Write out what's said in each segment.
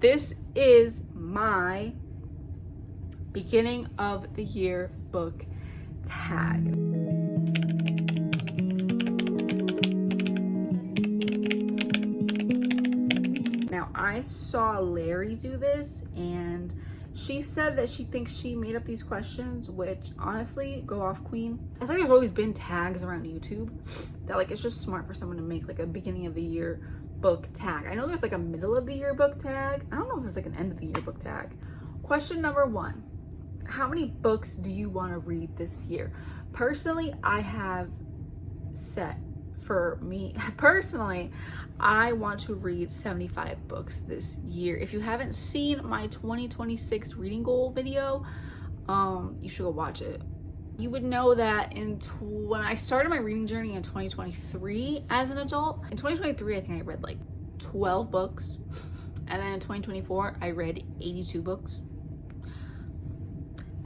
this is my beginning of the year book tag. Now, I saw Larry do this, and she said that she thinks she made up these questions, which honestly, go off queen. I think there's always been tags around YouTube that like it's just smart for someone to make like a beginning of the year book tag. I know there's like a middle of the year book tag. I don't know if there's like an end of the year book tag. Question number 1. How many books do you want to read this year? Personally, I have set for me personally, I want to read 75 books this year. If you haven't seen my 2026 reading goal video, you should go watch it. You would know that when I started my reading journey in 2023 as an adult, in 2023 I think I read like 12 books, and then in 2024 I read 82 books.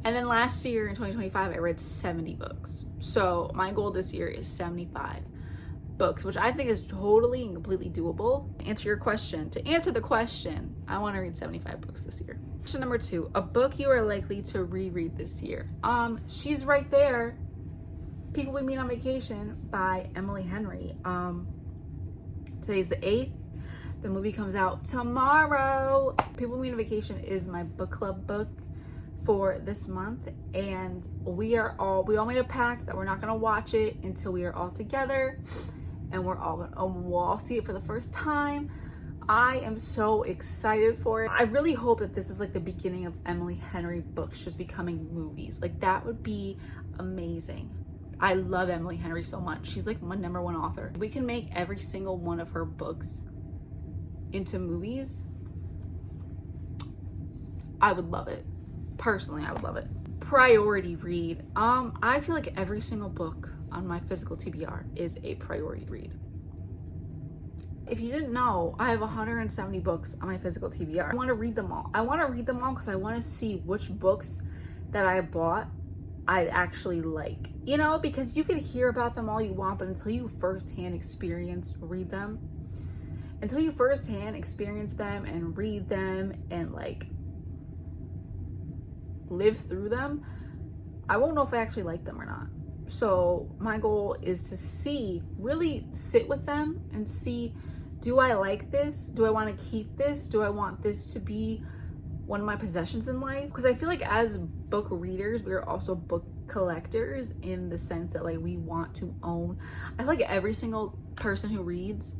And then last year in 2025, I read 70 books. So my goal this year is 75 books, which I think is totally and completely doable. To answer your question, I want to read 75 books this year. Question number 2, a book you are likely to reread this year. She's right there. People We Meet on Vacation by Emily Henry. Today's the 8th. The movie comes out tomorrow. People We Meet on Vacation is my book club book for this month, and we all made a pact that we're not gonna watch it until we are all together, and we'll all see it for the first time. I am so excited for it. I really hope that this is like the beginning of Emily Henry books just becoming movies. Like that would be amazing. I love Emily Henry so much. She's like my #1 author. We can make every single one of her books into movies. I would love it. Personally, I would love it. Priority read. I feel like every single book on my physical TBR is a priority read. If you didn't know, I have 170 books on my physical TBR. I want to read them all. I want to read them all because I want to see which books that I bought I actually like. You know, because you can hear about them all you want, but until you firsthand read them and read them and like live through them, I won't know if I actually like them or not. So my goal is to really sit with them and see, do I like this? Do I want to keep this? Do I want this to be one of my possessions in life? Because I feel like as book readers, we are also book collectors in the sense that like we want to own. I feel like every single person who reads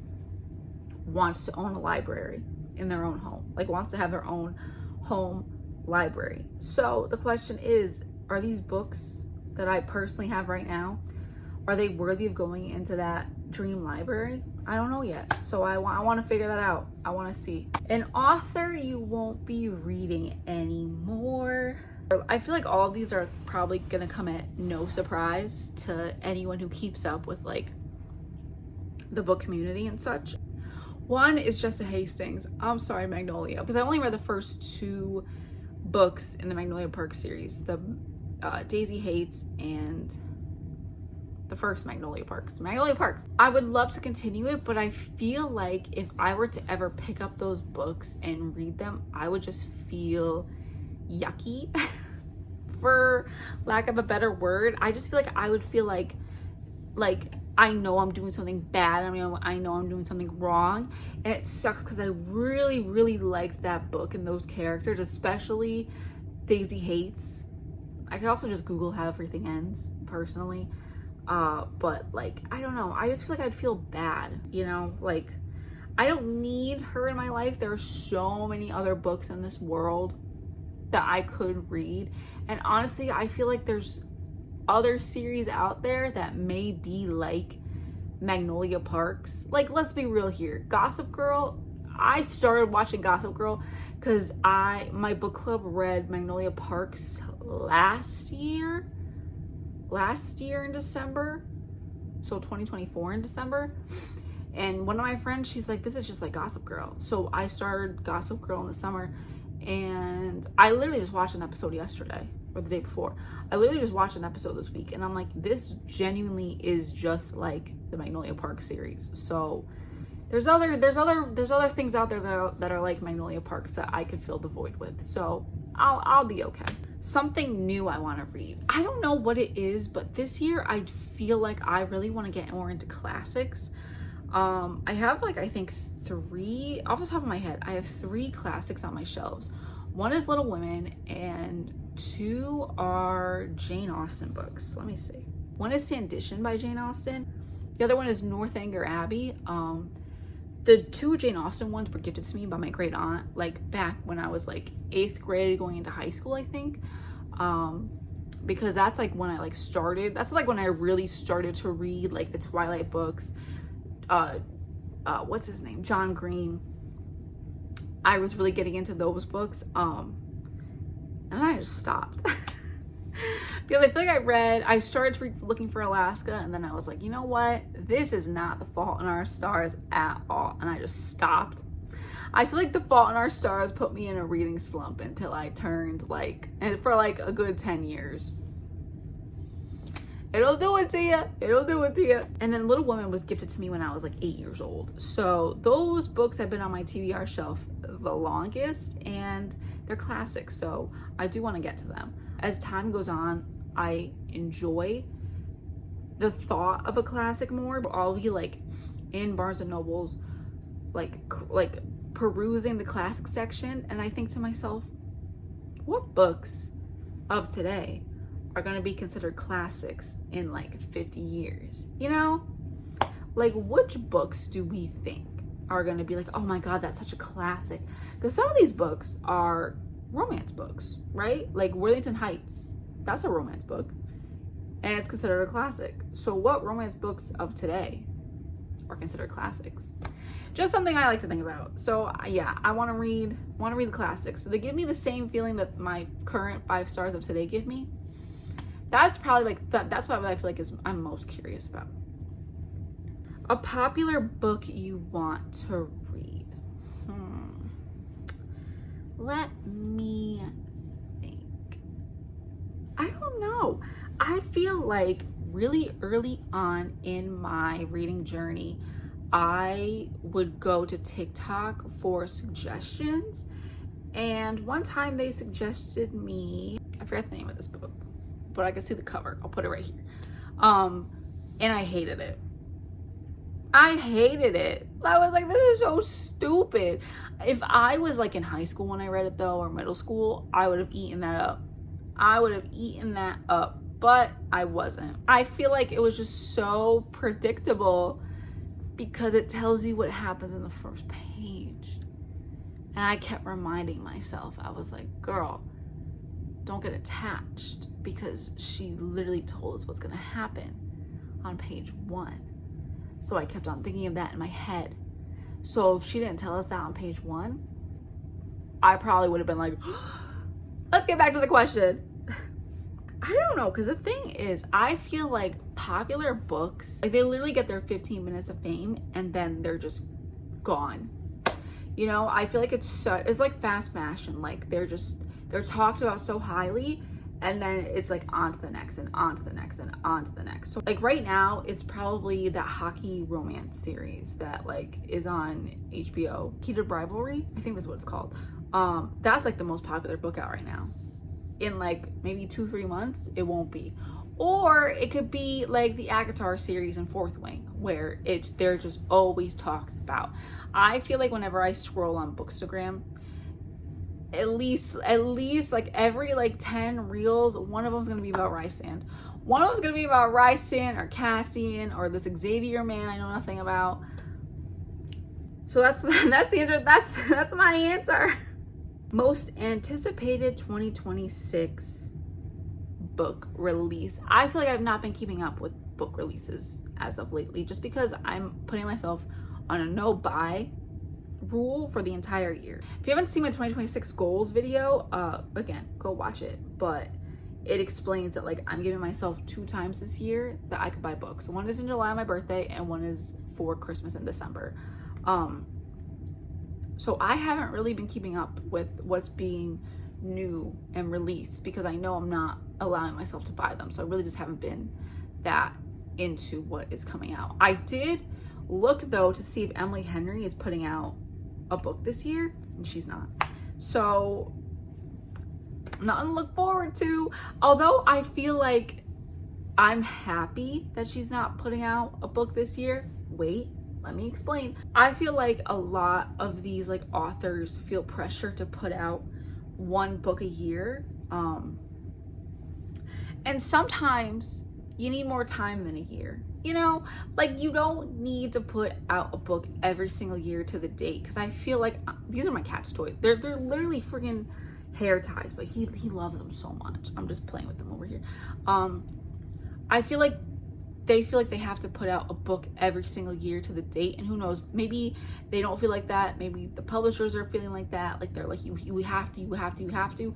wants to own a library in their own home, like wants to have their own home library. So the question is, are these books that I personally have right now, are they worthy of going into that dream library? I don't know yet. So I want to figure that out. I want to see. An author you won't be reading anymore. I feel like all of these are probably gonna come at no surprise to anyone who keeps up with like the book community and such. One is Jessa Hastings. I'm sorry, Magnolia, because I only read the first 2 books in the Magnolia Parks series, the Daisy Hates and the first Magnolia Parks. I would love to continue it, but I feel like if I were to ever pick up those books and read them, I would just feel yucky for lack of a better word. I just feel like I would feel like I know I'm doing something bad. I mean, I know I'm doing something wrong, and it sucks because I really, really liked that book and those characters, especially Daisy Hates. I could also just Google how everything ends, personally. But like, I don't know. I just feel like I'd feel bad, you know? Like, I don't need her in my life. There are so many other books in this world that I could read. And honestly, I feel like there's other series out there that may be like Magnolia Parks. Like, let's be real here. Gossip Girl, I started watching Gossip Girl because my book club read Magnolia Parks last year in December, so 2024 in December. And one of my friends, she's like, this is just like Gossip Girl. So I started Gossip Girl in the summer, and I literally just watched an episode yesterday or the day before. I literally just watched an episode this week, and I'm like, this genuinely is just like the Magnolia Park series. So there's other things out there that are like Magnolia Parks that I could fill the void with. So I'll be okay. Something new I want to read. I don't know what it is, but this year I feel like I really want to get more into classics. I have like, I think 3 off the top of my head. I have 3 classics on my shelves. One is Little Women and 2 are Jane Austen books. Let me see. One is Sandition by Jane Austen. The other one is Northanger Abbey. The 2 Jane Austen ones were gifted to me by my great aunt, like back when I was like 8th grade going into high school, I think. Because that's like when I like started, that's like when I really started to read like the Twilight books. What's his name? John Green. I was really getting into those books. And I just stopped. Because I feel like I started looking for Alaska, and then I was like, you know what? This is not The Fault in Our Stars at all. And I just stopped. I feel like The Fault in Our Stars put me in a reading slump until I turned like, and for like a good 10 years. It'll do it to you. It'll do it to you. And then Little Women was gifted to me when I was like 8 years old. So those books have been on my TBR shelf the longest, and they're classics. So I do want to get to them. As time goes on, I enjoy the thought of a classic more. I'll be like in Barnes and Nobles, like perusing the classic section, and I think to myself, what books of today are going to be considered classics in like 50 years? You know, like which books do we think are going to be like, oh my god, that's such a classic? Because some of these books are romance books, right? Like Worthington Heights, that's a romance book, and it's considered a classic. So what romance books of today are considered classics? Just something I like to think about. So yeah, I want to read the classics. So they give me the same feeling that my current 5 stars of today give me. That's probably like that's what I feel like I'm most curious about. A popular book you want to read. Let me think. I don't know. I feel like really early on in my reading journey, I would go to TikTok for suggestions. And one time they suggested me, I forgot the name of this book, but I can see the cover. I'll put it right here. And I hated it. I was like, this is so stupid. If I was like in high school when I read it though, or middle school, I would have eaten that up. But I wasn't. I feel like it was just so predictable because it tells you what happens in the first page. And I kept reminding myself, I was like, girl, don't get attached, because she literally told us what's gonna happen on page 1. So I kept on thinking of that in my head. So if she didn't tell us that on page 1, I probably would have been like, let's get back to the question. I don't know, because the thing is, I feel like popular books, like they literally get their 15 minutes of fame and then they're just gone. You know, I feel like it's like fast fashion. Like they're talked about so highly, and then it's like on to the next and on to the next and on to the next. So like right now, it's probably that hockey romance series that like is on HBO, Heated Rivalry. I think that's what it's called. That's like the most popular book out right now. In like maybe 2-3 months, it won't be. Or it could be like the Agatar series in Fourth Wing, where they're just always talked about. I feel like whenever I scroll on Bookstagram, at least like every like 10 reels, one of them's gonna be about Rysand. One of them's gonna be about Rysand or Cassian or this Xavier man I know nothing about. So that's my answer. Most anticipated 2026 book release. I feel like I've not been keeping up with book releases as of lately, just because I'm putting myself on a no buy rule for the entire year. If you haven't seen my 2026 goals video, again, go watch it. But it explains that like I'm giving myself 2 times this year that I could buy books. One is in July, my birthday, and one is for Christmas in December. So I haven't really been keeping up with what's being new and released, because I know I'm not allowing myself to buy them. So I really just haven't been that into what is coming out. I did look though to see if Emily Henry is putting out a book this year, and she's not. So nothing to look forward to. Although I feel like I'm happy that she's not putting out a book this year. Wait, let me explain. I feel like a lot of these like authors feel pressure to put out one book a year. And sometimes you need more time than a year. You know, like you don't need to put out a book every single year to the date. Because I feel like these are my cat's toys. They're literally freaking hair ties, but he loves them so much. I'm just playing with them over here. I feel like they feel like they have to put out a book every single year to the date, and who knows, maybe they don't feel like that. Maybe the publishers are feeling like that, like they're like, you have to.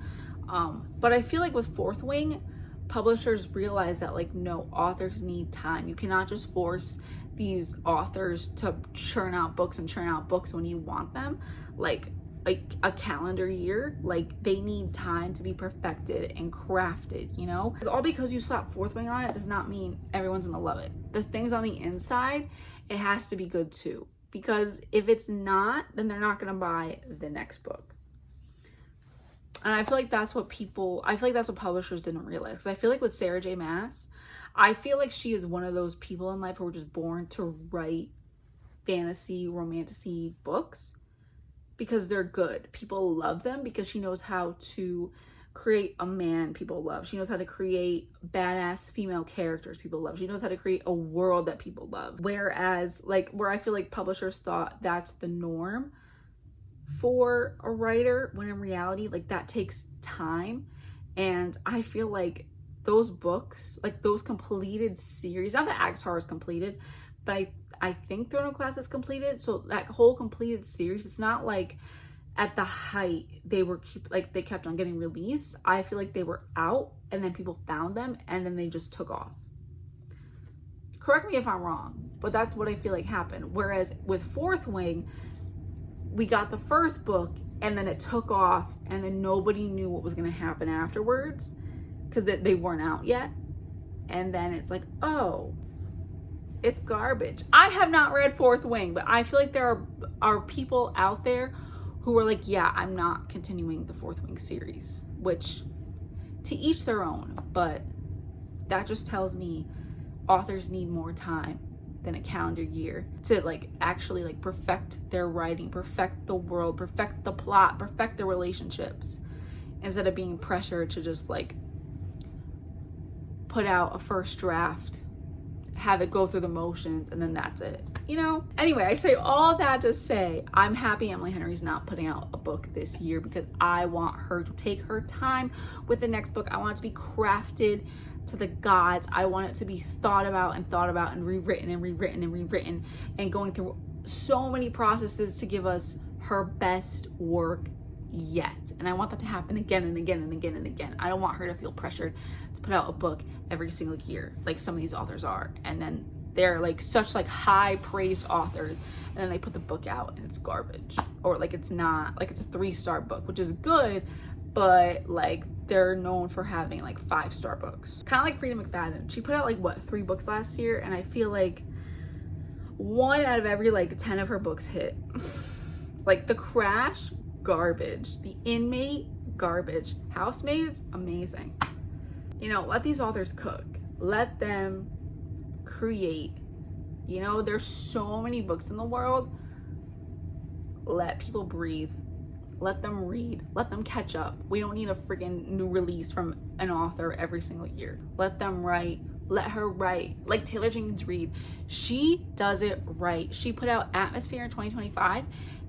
But I feel like with Fourth Wing, publishers realize that like, no, authors need time. You cannot just force these authors to churn out books when you want them, like a calendar year. Like they need time to be perfected and crafted, you know? It's all because you slap Fourth Wing on it does not mean everyone's gonna love it. The things on the inside, it has to be good too, because if it's not, then they're not gonna buy the next book. And I feel like that's what publishers didn't realize. Because I feel like with Sarah J. Maas, I feel like she is one of those people in life who were just born to write fantasy, romantasy books because they're good. People love them because she knows how to create a man people love. She knows how to create badass female characters people love. She knows how to create a world that people love. Whereas, like, where I feel like publishers thought that's the norm for a writer, when in reality, like, that takes time. And I feel like those books, like those completed series, not that ACOTAR is completed, but I think Throne of Glass is completed. So that whole completed series, it's not like at the height they kept on getting released. I feel like they were out and then people found them and then they just took off. Correct me if I'm wrong, but that's what I feel like happened. Whereas with Fourth Wing, we got the first book and then it took off and then nobody knew what was going to happen afterwards because they weren't out yet. And then it's like, oh, it's garbage. I have not read Fourth Wing, but I feel like there are people out there who are like, yeah, I'm not continuing the Fourth Wing series, which to each their own, but that just tells me authors need more time than a calendar year to like actually like perfect their writing, perfect the world, perfect the plot, perfect the relationships, instead of being pressured to just like put out a first draft, have it go through the motions, and then that's it, you know? Anyway, I say all that to say I'm happy Emily Henry's not putting out a book this year because I want her to take her time with the next book. I want it to be crafted to the gods. I want it to be thought about and rewritten and going through so many processes to give us her best work yet. And I want that to happen again and again and again and again. I don't want her to feel pressured to put out a book every single year like some of these authors are, and then they're like such like high praised authors and then they put the book out and it's garbage, or like it's not, like it's a 3-star book, which is good, but like they're known for having like 5-star books. Kind of like Frida McFadden. She put out like what, 3 books last year, and I feel like 1 out of every like 10 of her books hit. Like The Crash, garbage. The Inmate, garbage. Housemaids, amazing. You know, let these authors cook. Let them create. You know, there's so many books in the world. Let people breathe. Let them read. Let them catch up. We don't need a friggin' new release from an author every single year. Let them write. Let her write. Like Taylor Jenkins Reid. She does it right. She put out Atmosphere in 2025.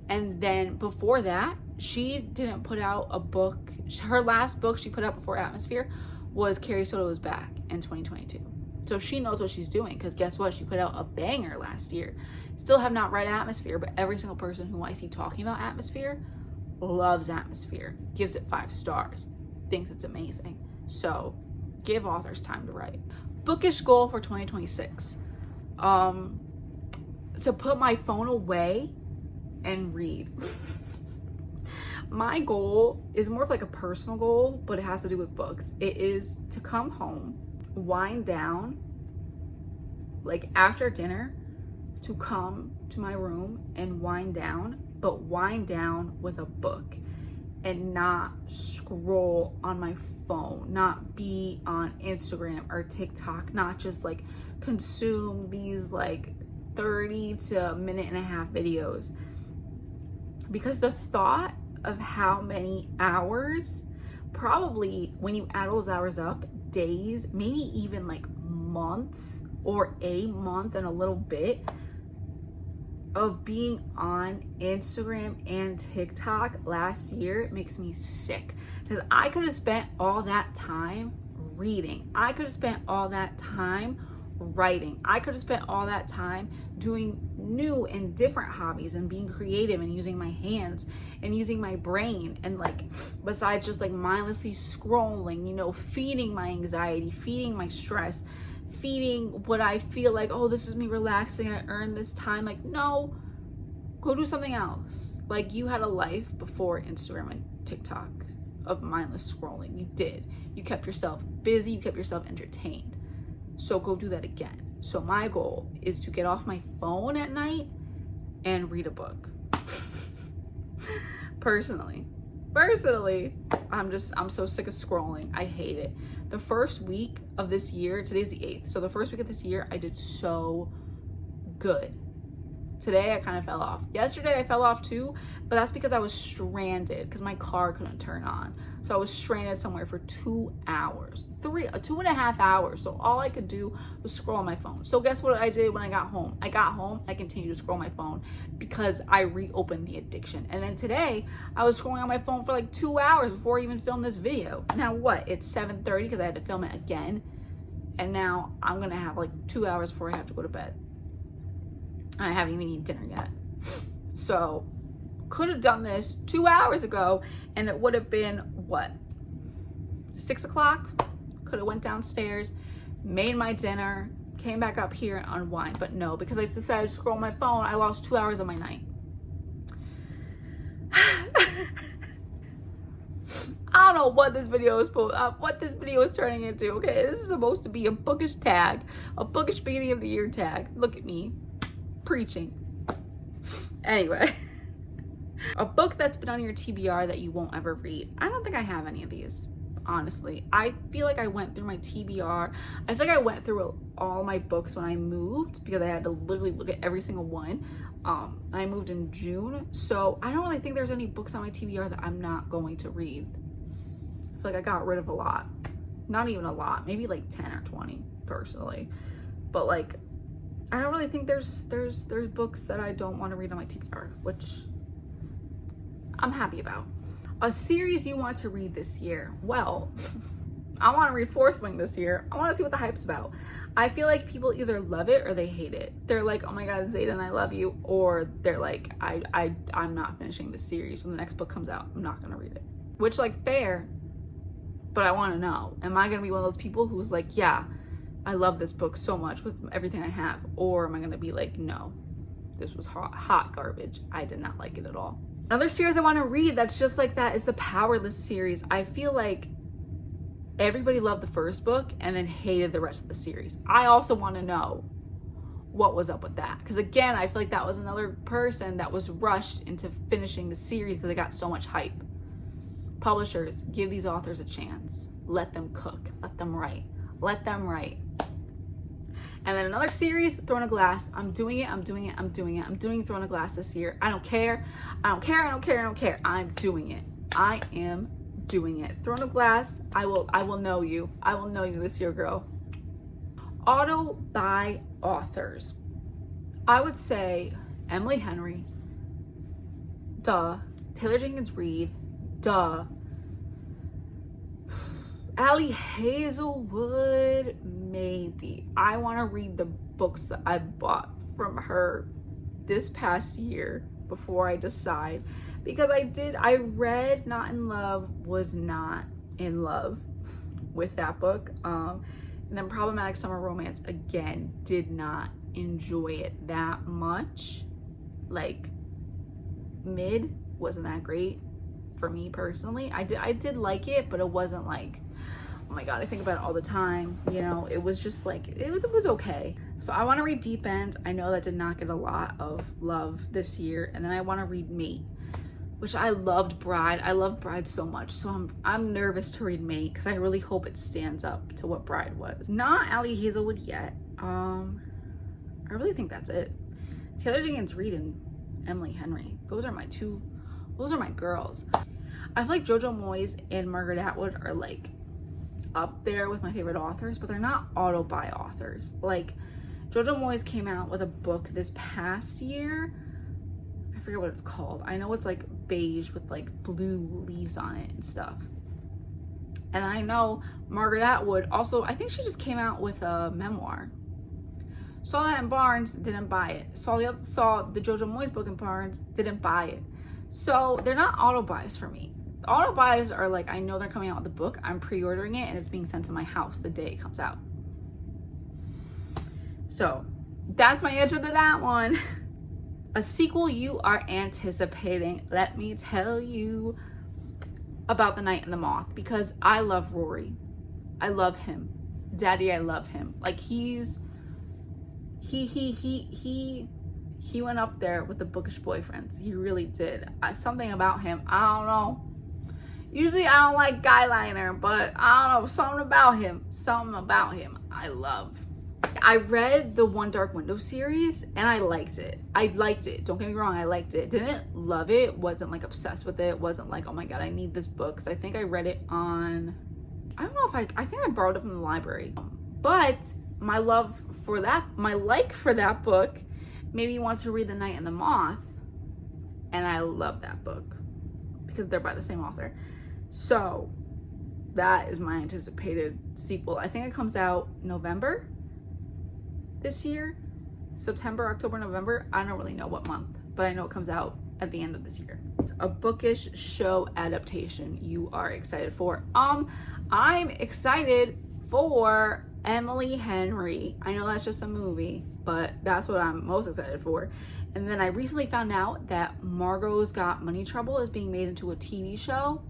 And then before that, she didn't put out a book. Her last book she put out before Atmosphere was Carrie Soto's Back in 2022. So she knows what she's doing, because guess what? She put out a banger last year. Still have not read Atmosphere, but every single person who I see talking about Atmosphere loves Atmosphere, gives it 5 stars, thinks it's amazing. So give authors time to write. Bookish goal for 2026. To put my phone away and read. My goal is more of like a personal goal, but it has to do with books. It is to come home, wind down, like after dinner, to come to my room and wind down, but wind down with a book and not scroll on my phone, not be on Instagram or TikTok, not just like consume these like 30 to a minute and a half videos. Because the thought of how many hours, probably when you add those hours up, days, maybe even like months or a month and a little bit of being on Instagram and TikTok last year makes me sick. Because I could have spent all that time reading. I could have spent all that time writing. I could have spent all that time doing new and different hobbies and being creative and using my hands and using my brain, and like besides just like mindlessly scrolling, you know, feeding my anxiety, feeding my stress, feeding what I feel like, oh, this is me relaxing, I earned this time. Like, no, go do something else. Like, you had a life before Instagram and TikTok of mindless scrolling. You did. You kept yourself busy, you kept yourself entertained. So go do that again. So my goal is to get off my phone at night and read a book. Personally, I'm so sick of scrolling. I hate it. The first week of this year, today's the 8th. So the first week of this year, I did so good. Today I kind of fell off. Yesterday I fell off too, but that's because I was stranded because my car couldn't turn on. So I was stranded somewhere for 2 hours, 2.5 hours. So all I could do was scroll on my phone. So guess what I did when I got home? I continued to scroll my phone because I reopened the addiction. And then today I was scrolling on my phone for like 2 hours before I even filmed this video. Now what? It's 7:30 because I had to film it again. And now I'm gonna have like 2 hours before I have to go to bed. I haven't even eaten dinner yet. So could have done this 2 hours ago and it would have been what, 6 o'clock? Could have went downstairs, made my dinner, came back up here and unwind. But no, because I decided to scroll my phone, I lost 2 hours of my night. I don't know what this video is turning into. Okay, this is supposed to be a bookish tag, a bookish beginning of the year tag. Look at me preaching. Anyway, a book that's been on your TBR that you won't ever read. I don't think I have any of these, honestly. I feel like I went through my TBR. I feel like I went through all my books when I moved because I had to literally look at every single one. I moved in June, so I don't really think there's any books on my TBR that I'm not going to read. I feel like I got rid of a lot. Not even a lot, maybe like 10 or 20 personally. But like, I don't really think there's books that I don't want to read on my TBR, which I'm happy about. A series you want to read this year? Well, I want to read Fourth Wing this year. I want to see what the hype's about. I feel like people either love it or they hate it. They're like, oh my God, Zayden, I love you. Or they're like, I'm not finishing the series. When the next book comes out, I'm not going to read it. Which, like, fair, but I want to know, am I going to be one of those people who's like, yeah, I love this book so much with everything I have? Or am I going to be like, no, this was hot garbage. I did not like it at all. Another series I want to read that's just like that is the Powerless series. I feel like everybody loved the first book and then hated the rest of the series. I also want to know what was up with that. Because again, I feel like that was another person that was rushed into finishing the series because it got so much hype. Publishers, give these authors a chance. Let them cook. Let them write. Let them write. And then another series, Throne of Glass. I'm doing it. I'm doing Throne of Glass this year. I don't care. I'm doing it. I am doing it. Throne of Glass, I will know you. I will know you this year, girl. Auto by authors. I would say Emily Henry. Duh. Taylor Jenkins Reid. Duh. Allie Hazelwood, maybe. I want to read the books that I bought from her this past year before I decide, because I read Not in Love, was not in love with that book. And then Problematic Summer Romance, again, did not enjoy it that much. Like, mid, wasn't that great for me personally. I did like it, but it wasn't like, oh my God, I think about it all the time. You know, it was just like, it was okay. So I want to read Deep End. I know that did not get a lot of love this year. And then I want to read Mate, which I loved Bride. I love Bride so much. So I'm nervous to read Mate because I really hope it stands up to what Bride was. Not Allie Hazelwood yet. I really think that's it. Taylor Jenkins Reid and Emily Henry. Those are my girls. I feel like Jojo Moyes and Margaret Atwood are like up there with my favorite authors, but they're not auto-buy authors. Like Jojo Moyes came out with a book this past year. I forget what it's called. I know it's like beige with like blue leaves on it and stuff. And I know Margaret Atwood also, I think she just came out with a memoir. Saw that in Barnes, didn't buy it. Saw the Jojo Moyes book in Barnes, didn't buy it. So they're not auto buys for me. Auto buys are like, I know they're coming out with the book, I'm pre-ordering it, and it's being sent to my house the day it comes out. So that's my answer to that one. A sequel you are anticipating. Let me tell you about The Night and the Moth, because I love Rory. I love him. Daddy, I love him. Like he went up there with the bookish boyfriends. He really did. Something about him, I don't know. Usually I don't like guy liner, but I don't know, something about him I love. I read the One Dark Window series and I liked it. Don't get me wrong, I liked it. Didn't love it, wasn't like obsessed with it, wasn't like, oh my God, I need this book. Cause I think I read it on, I don't know if I think I borrowed it from the library. But my like for that book made me want to read The Night and the Moth. And I love that book because they're by the same author. So that is my anticipated sequel. I think it comes out November this year. September, October, November. I don't really know what month, but I know it comes out at the end of this year. It's a bookish show adaptation you are excited for. I'm excited for Emily Henry. I know that's just a movie, but that's what I'm most excited for. And then I recently found out that Margot's Got Money Trouble is being made into a TV show.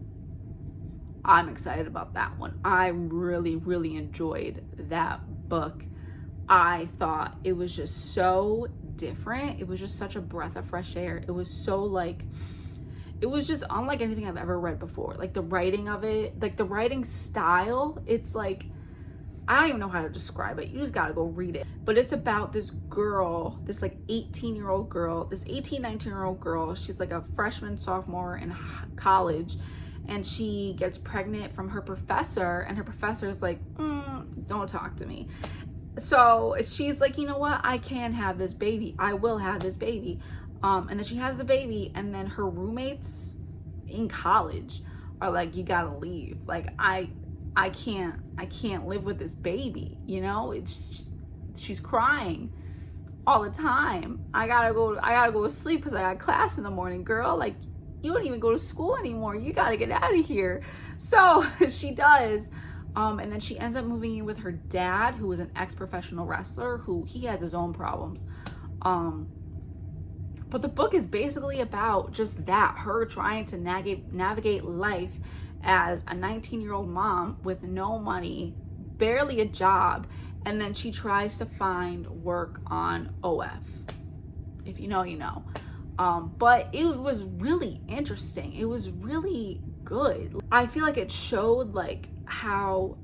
I'm excited about that one. I really, really enjoyed that book. I thought it was just so different. It was just such a breath of fresh air. It was so like, it was just unlike anything I've ever read before. Like the writing of it, like the writing style, it's like, I don't even know how to describe it. You just gotta go read it. But it's about this girl, this like 18-year-old girl, this 18, 19-year-old girl. She's like a freshman, sophomore in college. And she gets pregnant from her professor. And her professor is like, don't talk to me. So she's like, you know what? I can have this baby. I will have this baby. And then she has the baby. And then her roommates in college are like, you gotta leave. Like, I can't live with this baby, you know? She's crying all the time. I gotta go to sleep because I got class in the morning, girl. Like, you don't even go to school anymore. You gotta get out of here. So she does. And then she ends up moving in with her dad, who was an ex-professional wrestler, who he has his own problems. But the book is basically about just that, her trying to navigate life as a 19-year-old mom with no money, barely a job, and then she tries to find work on OF. If you know, you know. But it was really interesting. It was really good. I feel like it showed like how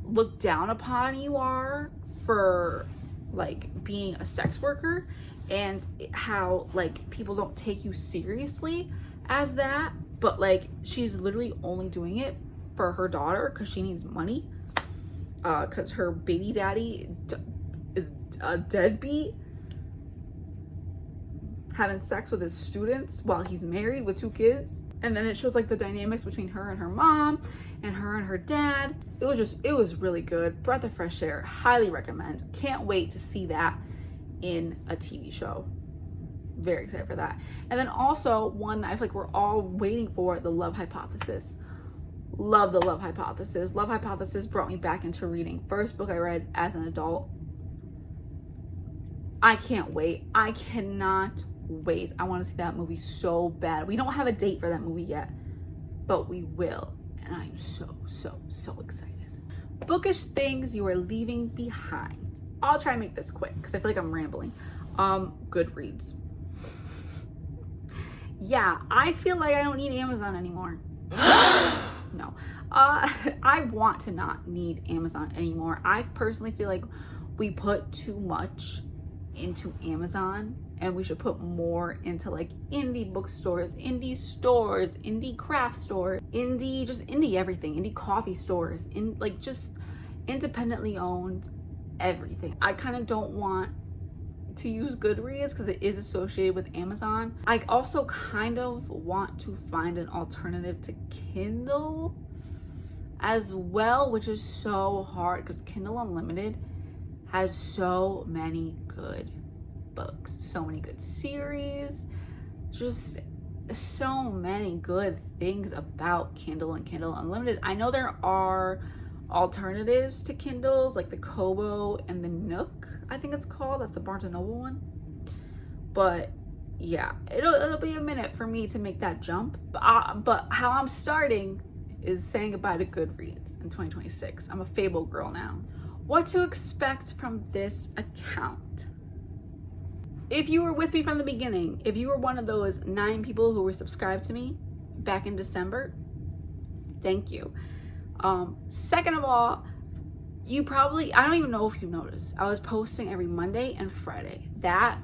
looked down upon you are for like being a sex worker, and how like people don't take you seriously as that. But like, she's literally only doing it for her daughter because she needs money, because her baby daddy is a deadbeat, having sex with his students while he's married with 2 kids. And then it shows like the dynamics between her and her mom and her dad. It was really good. Breath of fresh air. Highly recommend. Can't wait to see that in a TV show. Very excited for that. And then also one that I feel like we're all waiting for, The Love Hypothesis. Love The Love Hypothesis. Love Hypothesis brought me back into reading. First book I read as an adult. I can't wait. I cannot wait. I want to see that movie so bad. We don't have a date for that movie yet, but we will. And I'm so excited. Bookish things you are leaving behind. I'll try and make this quick because I feel like I'm rambling. Goodreads. Yeah, I feel like I don't need Amazon anymore. No. I want to not need Amazon anymore. I personally feel like we put too much into Amazon and we should put more into like indie bookstores, indie stores, indie craft stores, indie everything, indie coffee stores, in like just independently owned everything. I kind of don't want to use Goodreads because it is associated with Amazon. I also kind of want to find an alternative to Kindle as well, which is so hard because Kindle Unlimited has so many good books, so many good series, just so many good things about Kindle and Kindle Unlimited. I know there are alternatives to Kindles like the Kobo and the Nook, I think it's called. That's the Barnes & Noble one. But yeah, it'll be a minute for me to make that jump. But how I'm starting is saying goodbye to Goodreads in 2026. I'm a Fable girl now. What to expect from this account? If you were with me from the beginning, if you were one of those 9 people who were subscribed to me back in December, thank you. Second of all, you probably, I don't even know if you noticed, I was posting every Monday and Friday. That's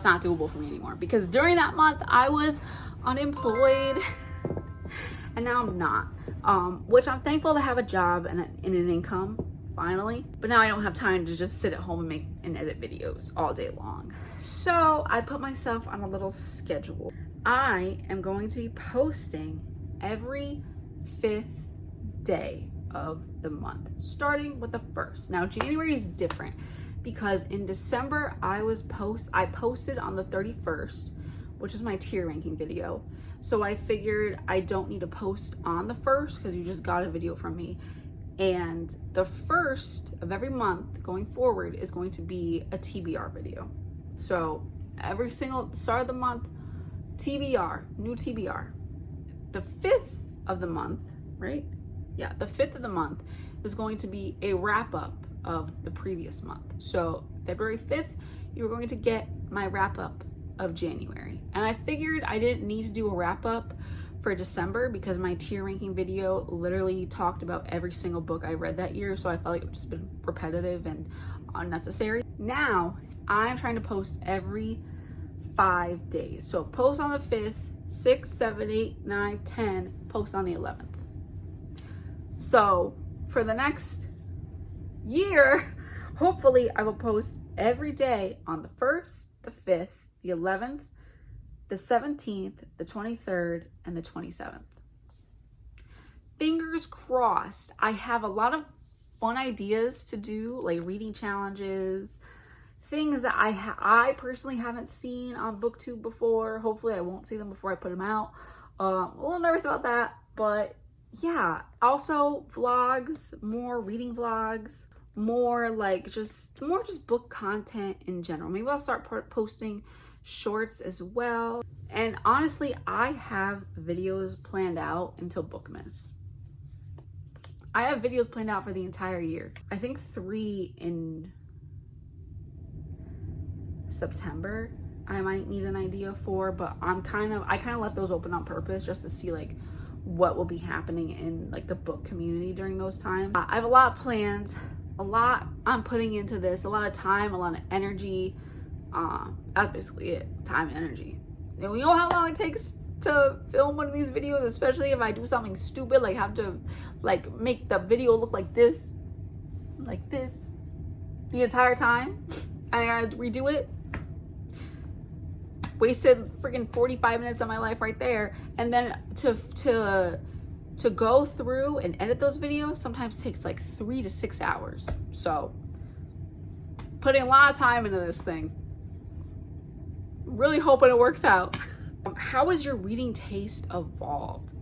not doable for me anymore because during that month I was unemployed and now I'm not, which I'm thankful to have a job and an income finally, but now I don't have time to just sit at home and make and edit videos all day long. So I put myself on a little schedule. I am going to be posting every 5th day of the month, starting with the 1st. Now January is different because in December I posted on the 31st, which is my tier ranking video. So I figured I don't need to post on the 1st because you just got a video from me. And the 1st of every month going forward is going to be a TBR video. So every single start of the month, TBR, new TBR. The 5th of the month, right? Yeah, the 5th of the month is going to be a wrap up of the previous month. So February 5th, you're going to get my wrap up of January. And I figured I didn't need to do a wrap up for December because my tier ranking video literally talked about every single book I read that year. So I felt like it would just been repetitive and unnecessary. Now I'm trying to post every 5 days. So post on the 5th, 6, 7, 8, 9, 10, post on the 11th. So for the next year, hopefully I will post every day on the 1st, the 5th, the 11th, the 17th, the 23rd, and the 27th. Fingers crossed. I have a lot of fun ideas to do, like reading challenges, things that I personally haven't seen on BookTube before. Hopefully I won't see them before I put them out. A little nervous about that, but yeah. Also vlogs, more reading vlogs, more just book content in general. Maybe I'll start posting shorts as well. And honestly, I have videos planned out until Bookmas. I have videos planned out for the entire year. I think 3 in September I might need an idea for, but I kind of left those open on purpose just to see like what will be happening in like the book community during those times. I have a lot of plans, a lot I'm putting into this, a lot of time, a lot of energy. That's basically it, time and energy. And we know how long it takes to film one of these videos, especially if I do something stupid, like have to like make the video look like this the entire time. I gotta redo it. Wasted freaking 45 minutes of my life right there. And then to go through and edit those videos sometimes takes like 3 to 6 hours. So putting a lot of time into this thing. Really hoping it works out. How has your reading taste evolved?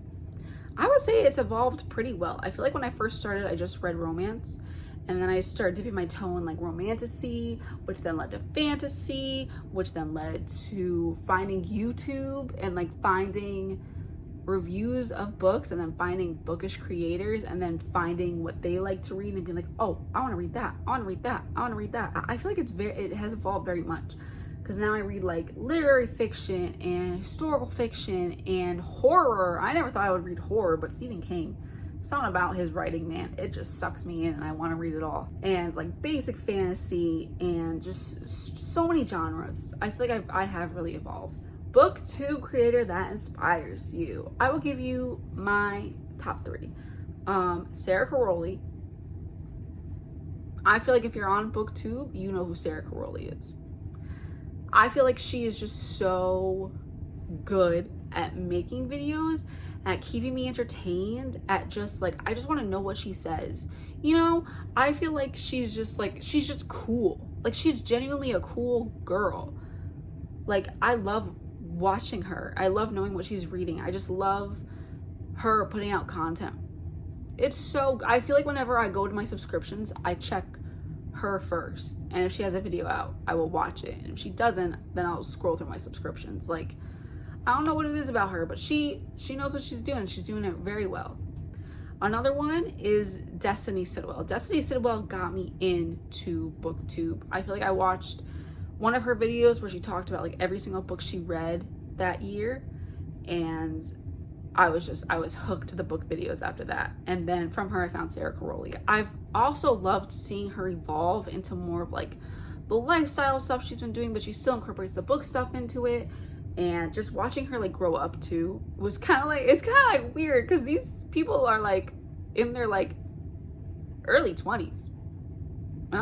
I would say it's evolved pretty well. I feel like when I first started, I just read romance, and then I started dipping my toe in like romantasy, which then led to fantasy, which then led to finding YouTube and like finding reviews of books and then finding bookish creators and then finding what they like to read and being like, oh, I want to read that, I want to read that, I want to read that. I feel like it has evolved very much, because now I read like literary fiction and historical fiction and horror. I never thought I would read horror, but Stephen King, something about his writing, man, it just sucks me in and I want to read it all. And like basic fantasy and just so many genres. I feel like I have really evolved. Booktube creator that inspires you. I will give you my top 3. Sarah Caroli. I feel like if you're on Booktube, you know who Sarah Caroli is. I feel like she is just so good at making videos, at keeping me entertained, at just like, I just want to know what she says. You know, I feel like she's just cool. Like, she's genuinely a cool girl. Like, I love watching her. I love knowing what she's reading. I just love her putting out content. It's so, I feel like whenever I go to my subscriptions, I check her first, and if she has a video out, I will watch it, and if she doesn't, then I'll scroll through my subscriptions. Like, I don't know what it is about her, but she knows what she's doing. She's doing it very well. Another one is Destiny Sidwell. Destiny Sidwell got me into Booktube. I feel like I watched one of her videos where she talked about like every single book she read that year, and I was hooked to the book videos after that. And then from her, I found Sarah Caroli. I've also loved seeing her evolve into more of like the lifestyle stuff she's been doing, but she still incorporates the book stuff into it. And just watching her like grow up too was kind of like weird, because these people are like in their like early 20s. And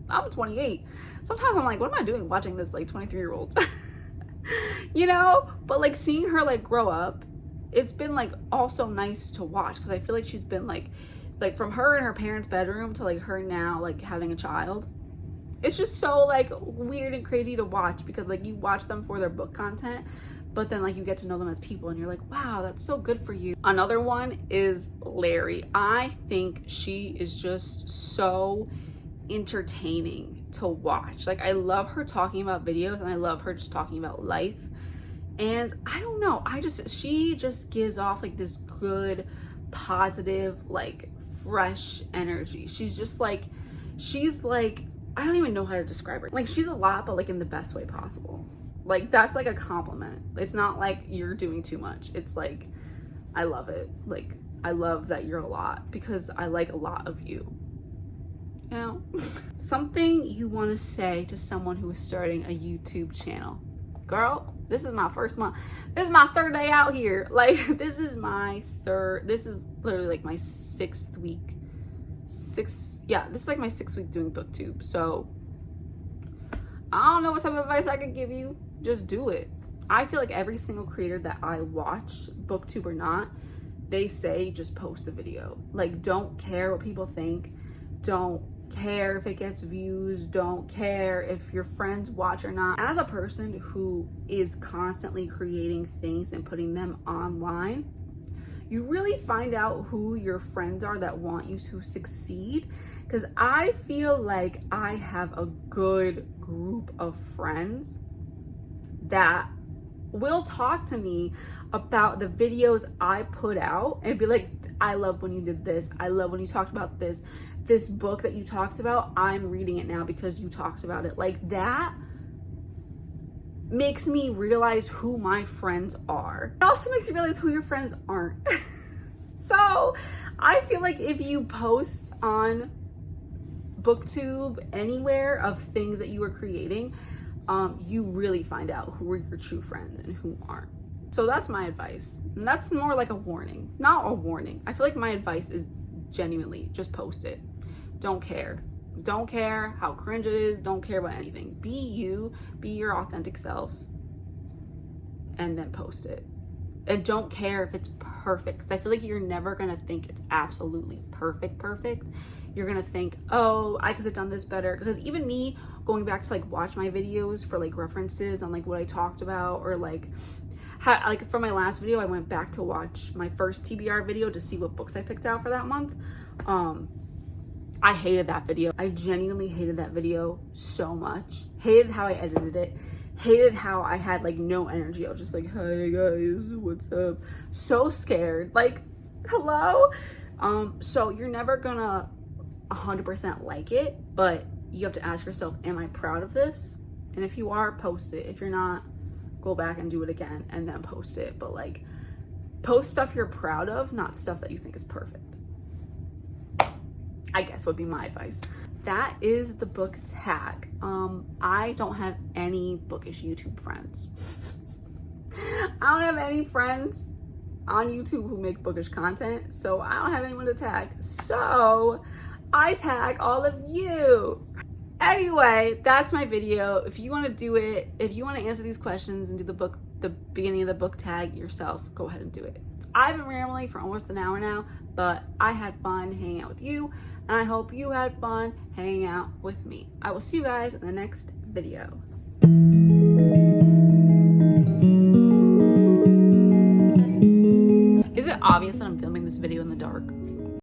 I'm 28. Sometimes I'm like, what am I doing watching this like 23-year-old? You know? But like seeing her like grow up, it's been like also nice to watch, because I feel like she's been like from her in her parents' bedroom to like her now like having a child. It's just so like weird and crazy to watch, because like you watch them for their book content, but then like you get to know them as people and you're like, wow, that's so good for you. Another one is Larry. I think she is just so entertaining to watch. Like, I love her talking about videos, and I love her just talking about life. And I don't know, she just gives off like this good, positive, like fresh energy. She's like, I don't even know how to describe her. Like, she's a lot, but like in the best way possible. Like, that's like a compliment. It's not like you're doing too much. It's like, I love it. Like, I love that you're a lot, because I like a lot of you. You know? Something you want to say to someone who is starting a YouTube channel. Girl, this is my first month. This is my 3rd day out here. Like, this is literally like my 6th week. This is like my 6th week doing Booktube. So I don't know what type of advice I could give you. Just do it. I feel like every single creator that I watch, Booktube or not, they say just post the video. Like, don't care what people think. Don't care if it gets views. Don't care if your friends watch or not. As a person who is constantly creating things and putting them online, you really find out who your friends are that want you to succeed. Because I feel like I have a good group of friends that will talk to me about the videos I put out and be like, I love when you did this. I love when you talked about this. This book that you talked about, I'm reading it now because you talked about it. Like, that makes me realize who my friends are. It also makes you realize who your friends aren't. So I feel like if you post on Booktube anywhere of things that you are creating, you really find out who are your true friends and who aren't. So that's my advice. And that's more like a warning, not a warning. I feel like my advice is genuinely just post it. Don't care. Don't care how cringe it is. Don't care about anything. Be you, be your authentic self, and then post it. And don't care if it's perfect, because I feel like you're never gonna think it's absolutely perfect. You're gonna think, oh, I could have done this better. Because even me going back to like watch my videos for like references on like what I talked about, or like for my last video, I went back to watch my first TBR video to see what books I picked out for that month. I hated that video. I genuinely hated that video so much. Hated how I edited it. Hated how I had like no energy. I was just like, hey guys, what's up? So scared, like, hello. So you're never gonna 100% like it, but you have to ask yourself, am I proud of this? And if you are, post it. If you're not, go back and do it again and then post it. But like, post stuff you're proud of, not stuff that you think is perfect, I guess would be my advice. That is the book tag. I don't have any bookish YouTube friends. I don't have any friends on YouTube who make bookish content, so I don't have anyone to tag. So I tag all of you. Anyway, that's my video. If you want to do it, if you want to answer these questions and do the beginning of the book tag yourself, go ahead and do it. I've been rambling for almost an hour now, but I had fun hanging out with you, and I hope you had fun hanging out with me. I will see you guys in the next video. Is it obvious that I'm filming this video in the dark?